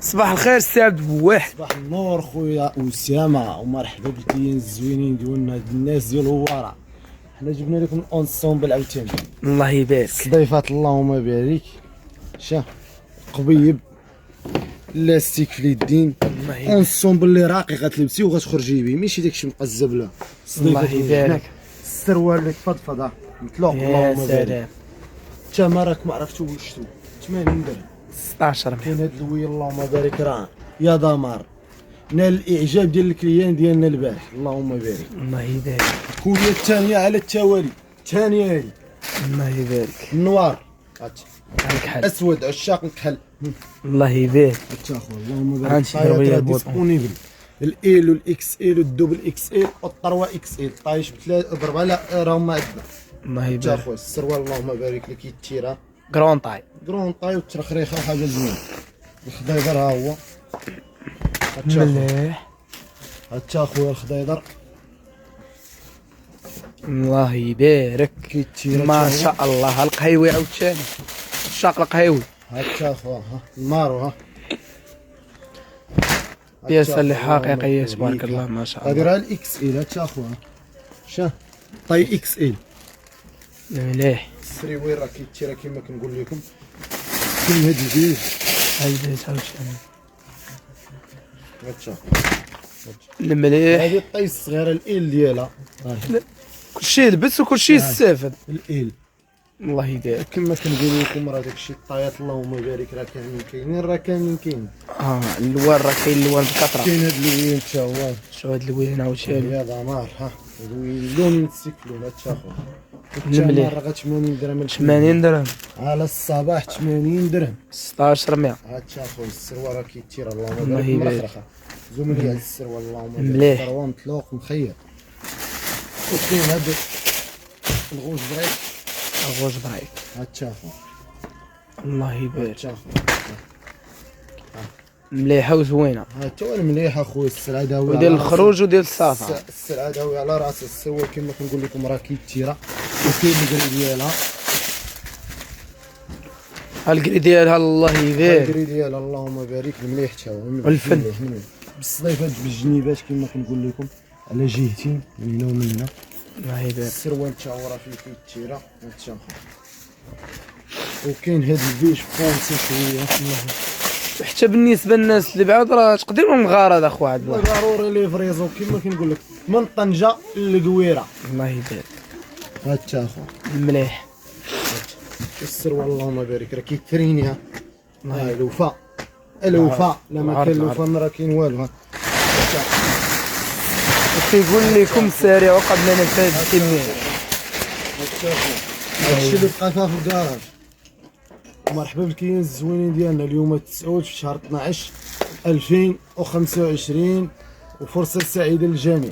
صباح الخير السي عبد البواح. صباح النور خويا اسامه، ومرحبا بالكليين الزوينين ديالنا هاد الناس ديال الورا. حنا جبنا لكم اونسومبل عاوتاني، الله يبارك. ضيفات اللهم بارك. شا قبيب لاستيك في اليدين، اونسومبل اللي راقي غتلبسي وغتخرجي به، ماشي داكشي مقزب. لا الله يبارك. السروال اللي تفضفض مطلوق اللهم بارك. سلام. انت راك ما عرفتو واش شتو 80 درهم 16 كاين هاد الويل اللهم بارك راه يا دمار. نال الاعجاب ديال الكليان ديالنا البارح اللهم بارك. الله يبارك. كوليه الثانيه على التوالي، الثانيه هادي الله يبارك. النوار عليك حال. اسود عشاق الكحل. الله يبارك. تاخذ اللهم بارك. غنمشي ندير راه بوطون. ديسبونيبل ال والاكس ال والدوبل اكس ال والطروا اكس ال طايش بضربه. لا راهم عندنا. الله يبارك. تاخذ السروال اللهم بارك لك يتيرا كرون طاي. كرون طاي والترخريخه وحاجه زوينه. الخضيضر ها هو مليح. هاتا خويا الخضيضر الله يبارك. كيتيرا ما شاء الله. القهيوي عاوتاني الشاق القهيوي. هاتا خويا ها المارو ها بياسة اللي حقيقية تبارك الله ما شاء الله. هادي راه الاكس ال. هاتا خويا شا طاي اكس ال. مليح. السري وين راه كيتيرا كيما كنقول لكم. كاين هاد الجوج هايدي عاوتاني هاتا المليح. هادي الطاي الصغيره ال ديالها كلشي يلبس وكلشي يستافد. ال. الله يبارك. كما كنقول لكم راه داكشي الطايات اللهم بارك راه كاملين راه كاملين كاين. اللوان راه كاين اللوان بكثره. كاين هاد اللوين تا هو. شو هاد اللوين عاوتاني. يا دمار ها اللوين لون متسكلون هاد خويا. المليح. راه 80 درهم 80 درهم على الصباح 80 درهم 1600. هاد خويا السروال راه كيتير اللهم الله بارك يبارك. مرخرخه. زوم لي هاد السروال اللهم بارك. مليح. ثروه مطلوق مخير. وكاين هاد الغوج بريك الغوج برايك. هاد خويا. الله يبارك. هاد خويا مليحه وزوينه. ها تا المليح اخويا. السلعه داويه وديال الخروج وديال السفر. السلعه داويه على راس السروال كما كنقول لكم راه كيتيرا. وكاين الكري ديالها الكري ديالها الله يبارك. الكري ديالها اللهم بارك. المليح تا هو والفن. بالصديفات بالجنيبات كما كنقول لكم على جهتين منا ومنا. الله يبارك. السروال تا هو راه فيه كيتيرا. هادشي وكاين هاد البيش فرونسي شويه. حتى بالنسبه للناس اللي بعاد راه تقدر من غارة اخو عبد الله. ضروري ليفريزو كما كنقول لك من طنجه للقويره. الله يبارك. هادشي اخو مليح. السروال اللهم بارك راه كيترينيها. الله ها الوفاء الوفاء. لا ما كان الوفاء راه كاين والو. ها كيقول لكم سارعوا قبل نفاذ الكميه. هادشي اللي بقى فيها في الكراج. مرحبا بالكليين الزوينين ديالنا. اليوم 9 في شهر 12 2025 وفرصه سعيده للجميع.